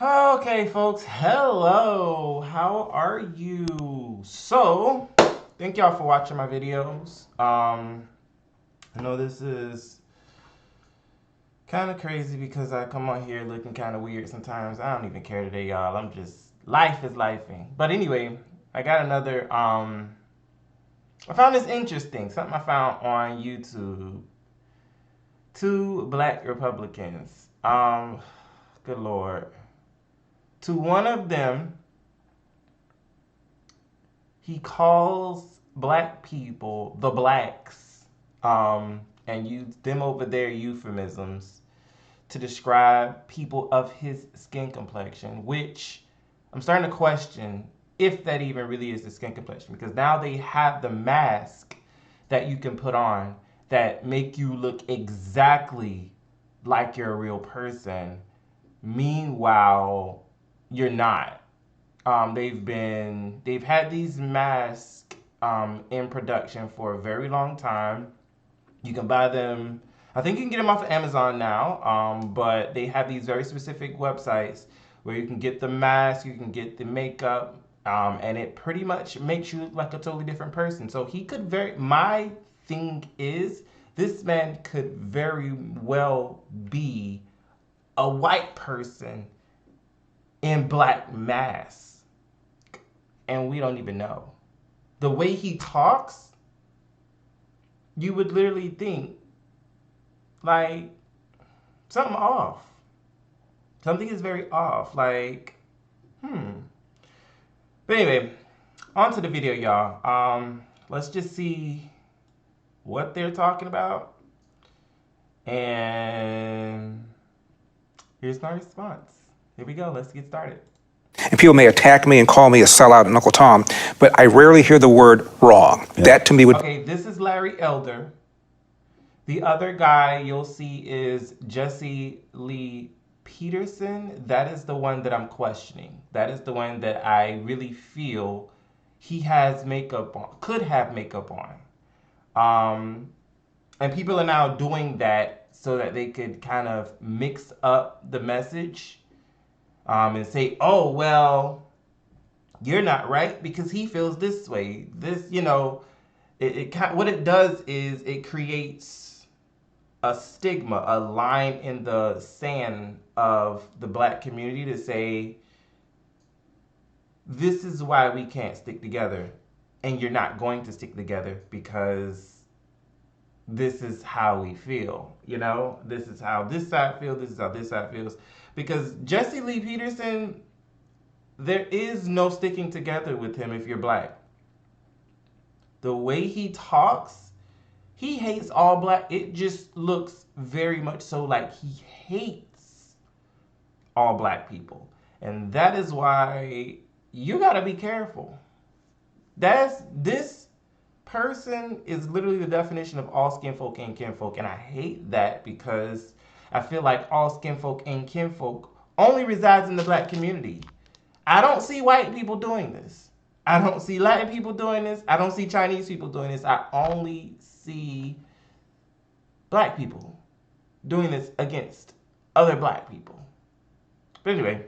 Okay, folks. Hello. How are you? So, thank y'all for watching my videos. I know this is kind of crazy because I come on here looking kind of weird sometimes. I don't even care today, y'all. I'm just life is lifing. But anyway, I got another. I found this interesting. Something I found on YouTube. Two black Republicans. Good lord. To one of them, he calls black people the blacks, and use them over their euphemisms to describe people of his skin complexion, which I'm starting to question if that even really is the skin complexion, because now they have the mask that you can put on that make you look exactly like you're a real person. Meanwhile, you're not. They've had these masks in production for a very long time. You can buy them. I think you can get them off of Amazon now. But they have these very specific websites where you can get the mask, you can get the makeup, and it pretty much makes you look like a totally different person. So he could very. My thing is, this man could very well be a white person in black mask, and we don't even know. The way he talks, you would literally think like something off. Something is very off. Like, But anyway, on to the video, y'all. Let's just see what they're talking about, and here's my response. Here we go. Let's get started. And people may attack me and call me a sellout and Uncle Tom, but I rarely hear the word wrong. Yeah. That to me would... Okay, this is Larry Elder. The other guy you'll see is Jesse Lee Peterson. That is the one that I'm questioning. That is the one that I really feel he has makeup on, could have makeup on. And people are now doing that so that they could kind of mix up the message, and say, oh, well, you're not right because he feels this way. This, what it does is it creates a stigma, a line in the sand of the black community to say, this is why we can't stick together, and you're not going to stick together because this is how we feel. This is how this side feels, this is how this side feels. Because Jesse Lee Peterson, there is no sticking together with him if you're black. The way he talks, he hates all black. It just looks very much so like he hates all black people. And that is why you gotta be careful. This person is literally the definition of all skin folk and kinfolk. And I hate that because I feel like all skin folk and kinfolk only resides in the black community. I don't see white people doing this. I don't see Latin people doing this. I don't see Chinese people doing this. I only see black people doing this against other black people. But anyway,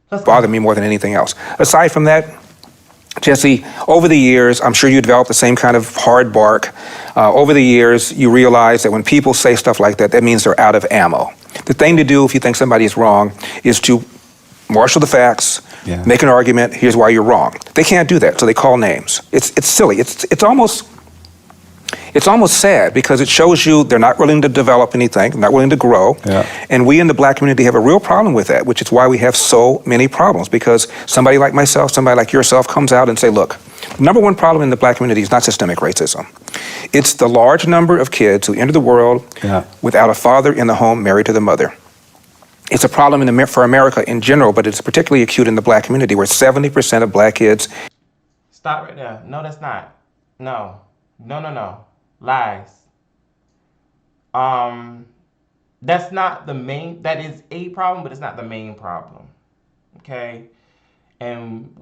let's bother me more than anything else. Aside from that, Jesse, over the years, I'm sure you developed the same kind of hard bark. Over the years, you realize that when people say stuff like that, that means they're out of ammo. The thing to do if you think somebody is wrong is to marshal the facts, make an argument, here's why you're wrong. They can't do that, so they call names. It's silly. It's almost sad because it shows you they're not willing to develop anything, not willing to grow. Yeah. And we in the black community have a real problem with that, which is why we have so many problems, because somebody like myself, somebody like yourself comes out and say, look, the number one problem in the black community is not systemic racism. It's the large number of kids who enter the world without a father in the home married to the mother. It's a problem for America in general, but it's particularly acute in the black community where 70% of black kids... Stop right there. No, that's not. No. Lies. That's not the main, that is a problem, but it's not the main problem. Okay? And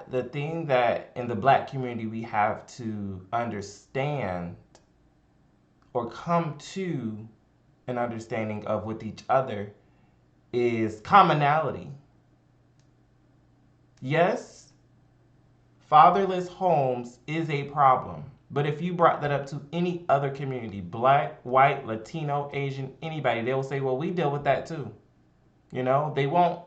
the thing that in the black community we have to understand or come to an understanding of with each other is commonality. Yes, fatherless homes is a problem. But if you brought that up to any other community, black, white, Latino, Asian, anybody, they will say, well, we deal with that too. They won't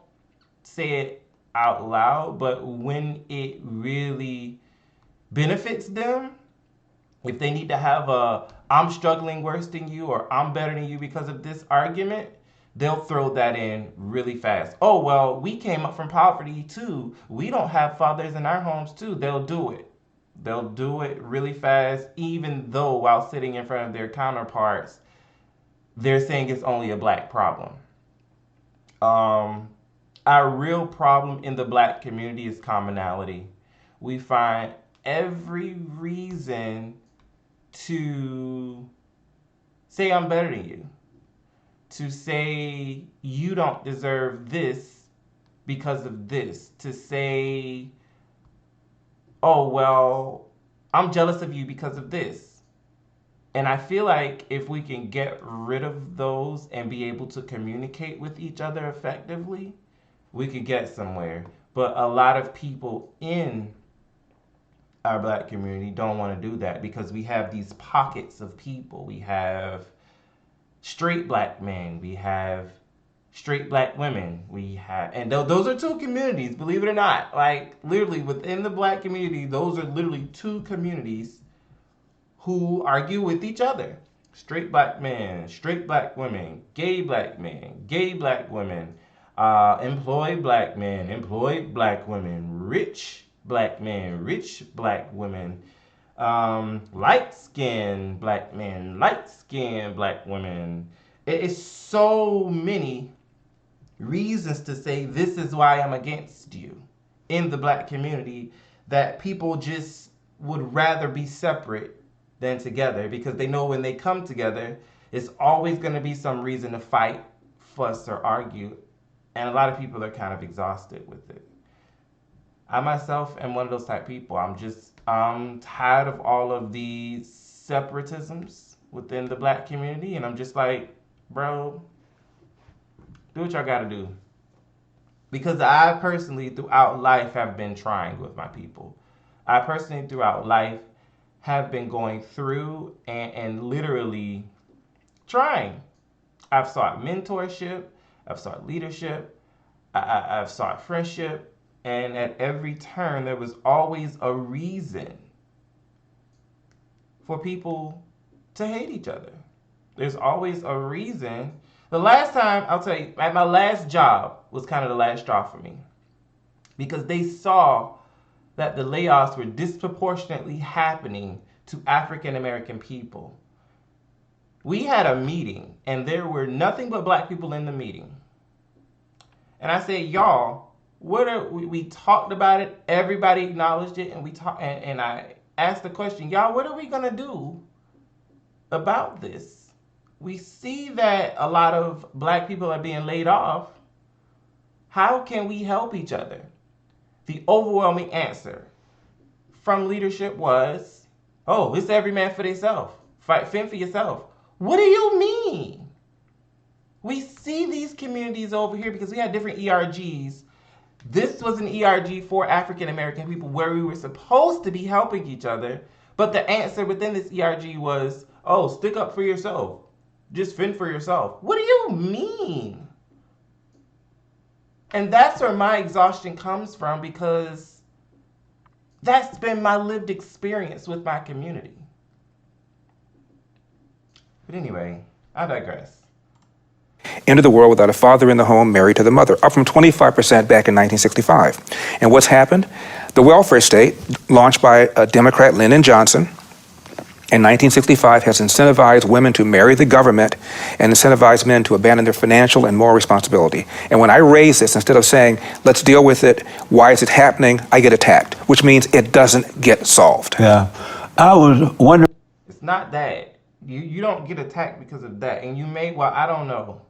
say it out loud, but when it really benefits them, if they need to have a I'm struggling worse than you or I'm better than you because of this argument, they'll throw that in really fast. Oh, well, we came up from poverty too. We don't have fathers in our homes too. They'll do it. They'll do it really fast, even though while sitting in front of their counterparts, they're saying it's only a black problem. Our real problem in the black community is commonality. We find every reason to say I'm better than you, to say you don't deserve this because of this, to say, oh, well, I'm jealous of you because of this. And I feel like if we can get rid of those and be able to communicate with each other effectively, we could get somewhere. But a lot of people in our black community don't want to do that because we have these pockets of people. We have straight black men, we have straight black women, and those are two communities, believe it or not. Like, literally within the black community, those are literally two communities who argue with each other. Straight black men, straight black women, gay black men, gay black women, employed black men, employed black women, rich black men, rich black women, light-skinned black men, light-skinned black women. It is so many reasons to say this is why I'm against you in the black community that people just would rather be separate than together because they know when they come together, it's always going to be some reason to fight, fuss, or argue. And a lot of people are kind of exhausted with it. I myself am one of those type people. I'm tired of all of these separatisms within the black community. And I'm just like, bro, do what y'all got to do. Because I personally, throughout life, have been trying with my people. I personally, throughout life, have been going through and literally trying. I've sought mentorship. I've sought leadership. I've sought friendship. And at every turn, there was always a reason for people to hate each other. There's always a reason. The last time, I'll tell you, at my last job was kind of the last straw for me. Because they saw that the layoffs were disproportionately happening to African American people. We had a meeting, and there were nothing but black people in the meeting. And I said, y'all, we talked about it, everybody acknowledged it, and I asked the question, y'all, what are we gonna do about this? We see that a lot of black people are being laid off. How can we help each other? The overwhelming answer from leadership was, oh, it's every man for themselves. Fend for yourself. What do you mean? We see these communities over here because we had different ERGs. This was an ERG for African American people where we were supposed to be helping each other, but the answer within this ERG was, oh, stick up for yourself. Just fend for yourself. What do you mean? And that's where my exhaustion comes from because that's been my lived experience with my community. But anyway, I digress. Entered the world without a father in the home, married to the mother, up from 25% back in 1965. And what's happened? The welfare state, launched by Democrat Lyndon Johnson in 1965, has incentivized women to marry the government and incentivized men to abandon their financial and moral responsibility. And when I raise this, instead of saying, let's deal with it, why is it happening, I get attacked, which means it doesn't get solved. Yeah. I was wondering. It's not that. You don't get attacked because of that. And you may, well, I don't know.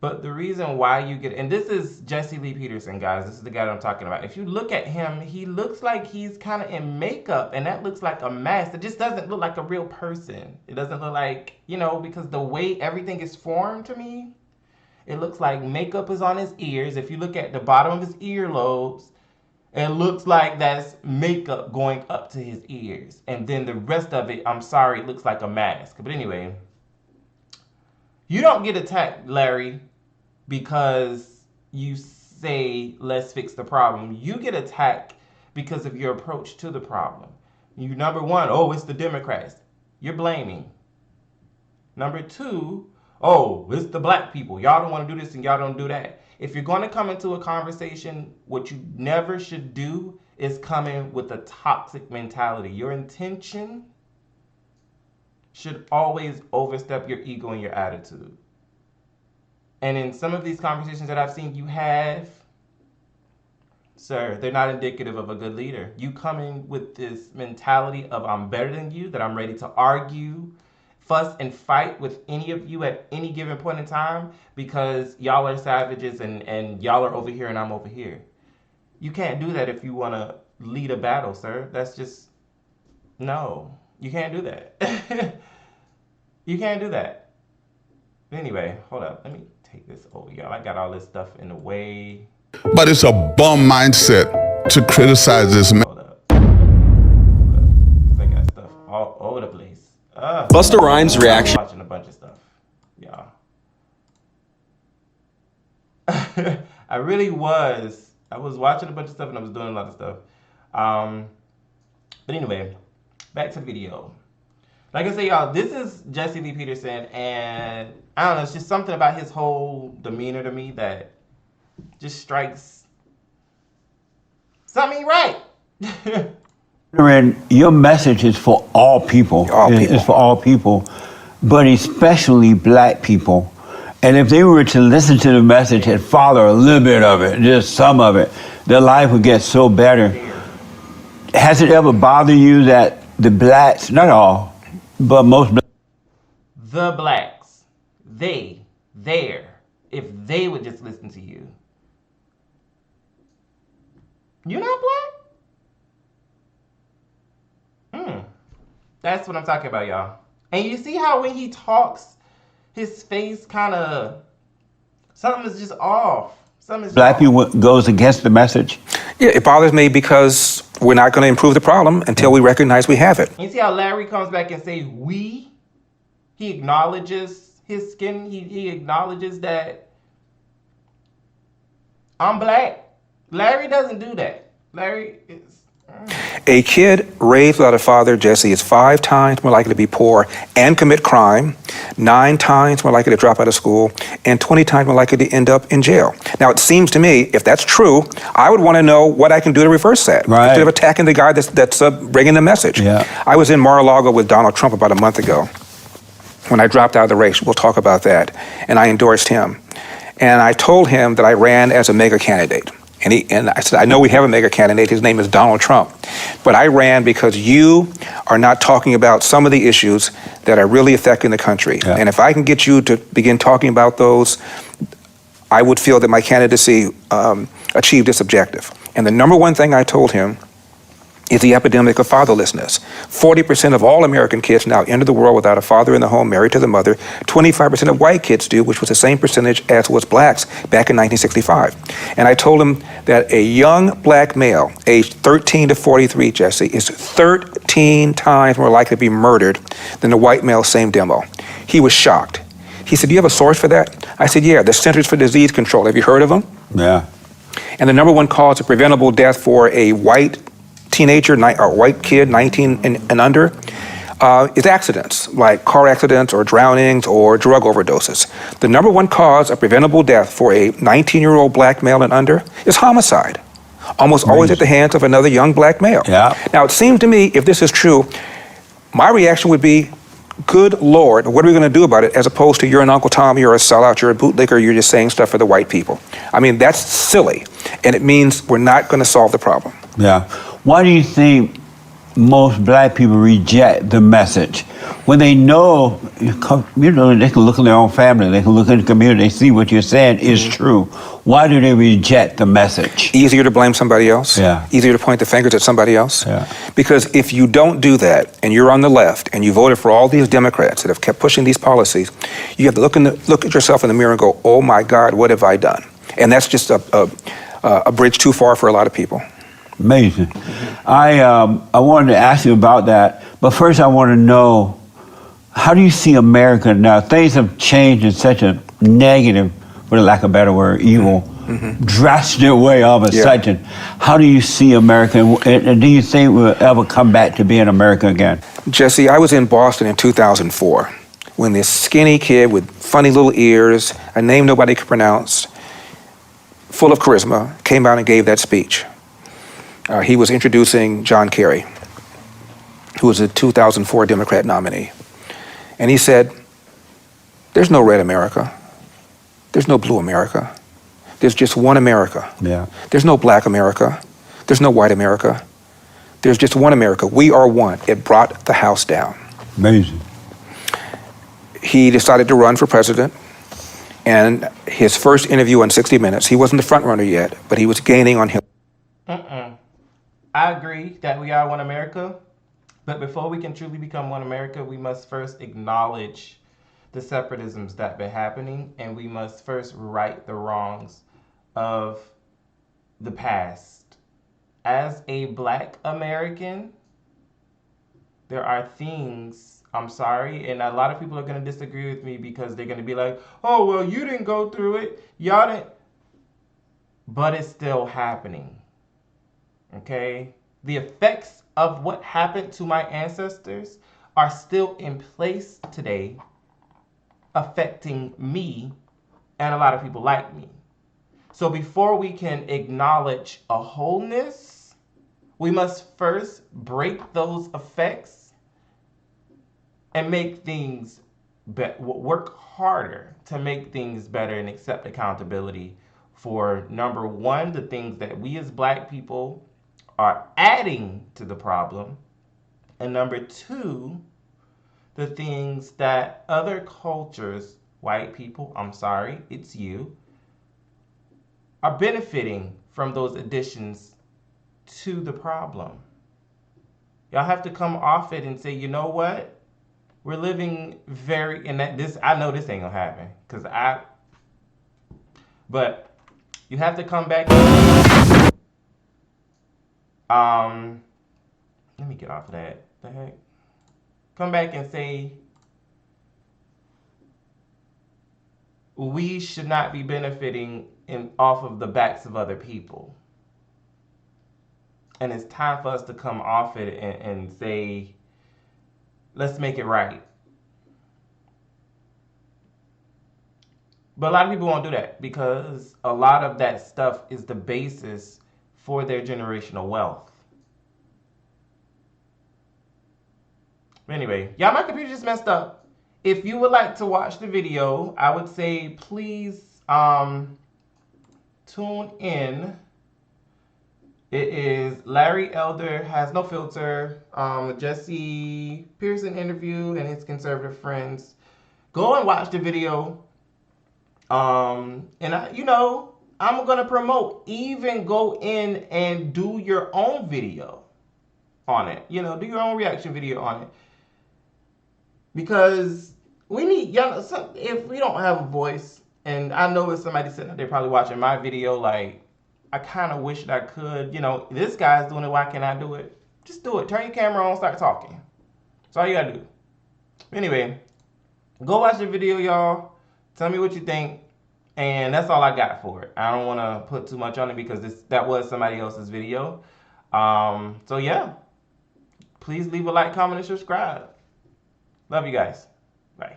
But the reason why you get, and this is Jesse Lee Peterson, guys. This is the guy that I'm talking about. If you look at him, he looks like he's kind of in makeup, and that looks like a mask. It just doesn't look like a real person. It doesn't look like, because the way everything is formed to me, It looks like makeup is on his ears. If you look at the bottom of his earlobes, it looks like that's makeup going up to his ears. And then the rest of it, I'm sorry, it looks like a mask. But anyway, you don't get attacked, Larry, because you say, let's fix the problem. You get attacked because of your approach to the problem. You, number one, oh, it's the Democrats. You're blaming. Number two, oh, it's the black people. Y'all don't want to do this and y'all don't do that. If you're going to come into a conversation, what you never should do is come in with a toxic mentality. Your intention should always overstep your ego and your attitude. And in some of these conversations that I've seen you have, sir, they're not indicative of a good leader. You come in with this mentality of I'm better than you, that I'm ready to argue, fuss and fight with any of you at any given point in time because y'all are savages and y'all are over here and I'm over here. You can't do that if you want to lead a battle, sir. That's just, no, you can't do that. You can't do that. Anyway, hold up. Let me take this over, y'all. I got all this stuff in the way. But it's a bum mindset to criticize this man. Hold up. I got stuff all over the place. Busta Rhymes reaction. I'm watching a bunch of stuff, y'all. I really was. I was watching a bunch of stuff and I was doing a lot of stuff. But anyway, back to the video. Like I say, y'all, this is Jesse Lee Peterson, and I don't know, it's just something about his whole demeanor to me that just strikes something right. Your message is for all people. It's for all people, but especially black people. And if they were to listen to the message and follow a little bit of it, just some of it, their life would get so better. Has it ever bothered you that the blacks, not all, but most the blacks, if they would just listen to you. You're not black? That's what I'm talking about, y'all. And you see how when he talks, his face kind of, something is just off. black people goes against the message? Yeah, it bothers me because we're not going to improve the problem until we recognize we have it. You see how Larry comes back and say we? He acknowledges his skin. He acknowledges that I'm black. Larry doesn't do that. Larry is... A kid raised without a father, Jesse, is 5 times more likely to be poor and commit crime, 9 times more likely to drop out of school, and 20 times more likely to end up in jail. Now, it seems to me, if that's true, I would want to know what I can do to reverse that, right, instead of attacking the guy that's bringing the message. Yeah. I was in Mar-a-Lago with Donald Trump about a month ago when I dropped out of the race. We'll talk about that. And I endorsed him. And I told him that I ran as a mega candidate. And I said, I know we have a mega candidate. His name is Donald Trump. But I ran because you are not talking about some of the issues that are really affecting the country. Yeah. And if I can get you to begin talking about those, I would feel that my candidacy achieved its objective. And the number one thing I told him is the epidemic of fatherlessness. 40% of all American kids now enter the world without a father in the home, married to the mother. 25% of white kids do, which was the same percentage as was blacks back in 1965. And I told him that a young black male, aged 13 to 43, Jesse, is 13 times more likely to be murdered than the white male, same demo. He was shocked. He said, do you have a source for that? I said, yeah, the Centers for Disease Control. Have you heard of them? Yeah. And the number one cause of preventable death for a white teenager or white kid, 19 and under, is accidents, like car accidents or drownings or drug overdoses. The number one cause of preventable death for a 19-year-old black male and under is homicide, almost always at the hands of another young black male. Yeah. Now, it seems to me, if this is true, my reaction would be, good Lord, what are we going to do about it, as opposed to you're an Uncle Tom, you're a sellout, you're a bootlicker, you're just saying stuff for the white people. I mean, that's silly, and it means we're not going to solve the problem. Yeah. Why do you think most black people reject the message? When they know, they can look in their own family, they can look in the community, they see what you're saying is true. Why do they reject the message? Easier to blame somebody else. Yeah. Easier to point the fingers at somebody else. Yeah. Because if you don't do that, and you're on the left, and you voted for all these Democrats that have kept pushing these policies, you have to look at yourself in the mirror and go, "Oh my God, what have I done?" And that's just a bridge too far for a lot of people. Amazing. I wanted to ask you about that, but first I want to know, how do you see America now? Things have changed in such a negative, for lack of a better word, evil, drastic way all of a sudden. How do you see America, and do you think we'll ever come back to being America again? Jesse, I was in Boston in 2004 when this skinny kid with funny little ears, a name nobody could pronounce, full of charisma, came out and gave that speech. He was introducing John Kerry, who was a 2004 Democrat nominee. And he said, "There's no red America. There's no blue America. There's just one America. Yeah. There's no black America. There's no white America. There's just one America. We are one." It brought the house down. Amazing. He decided to run for president. And his first interview on 60 Minutes, he wasn't the front runner yet, but he was gaining on him. I agree that we are one America, but before we can truly become one America, we must first acknowledge the separatisms that have been happening, and we must first right the wrongs of the past. As a black American, there are things, I'm sorry, and a lot of people are going to disagree with me because they're going to be like, "Oh, well, you didn't go through it. Y'all didn't." But it's still happening. Okay? The effects of what happened to my ancestors are still in place today, affecting me and a lot of people like me. So before we can acknowledge a wholeness, we must first break those effects and make things work harder to make things better and accept accountability for, number one, the things that we as black people are adding to the problem, and number two, the things that other cultures, white people, I'm sorry, it's you, are benefiting from those additions to the problem. Y'all have to come off it and say, you know what? We're living I know this ain't gonna happen, but you have to come back. Let me get off of that. The heck? Come back and say, we should not be benefiting off of the backs of other people. And it's time for us to come off it and say, let's make it right. But a lot of people won't do that because a lot of that stuff is the basis for their generational wealth. Anyway, y'all, my computer just messed up. If you would like to watch the video, I would say please tune in. It is Larry Elder Has No Filter, Jesse Pearson interview and his conservative friends. Go and watch the video. I'm gonna promote, even go in and do your own video on it. Do your own reaction video on it. Because we need, if we don't have a voice, and I know if somebody sitting there probably watching my video, like, I kind of wish that I could, this guy's doing it, why can't I do it? Just do it. Turn your camera on, start talking. That's all you gotta do. Anyway, go watch the video, y'all. Tell me what you think. And that's all I got for it. I don't want to put too much on it because that was somebody else's video. So yeah, please leave a like, comment, and subscribe. Love you guys. Bye.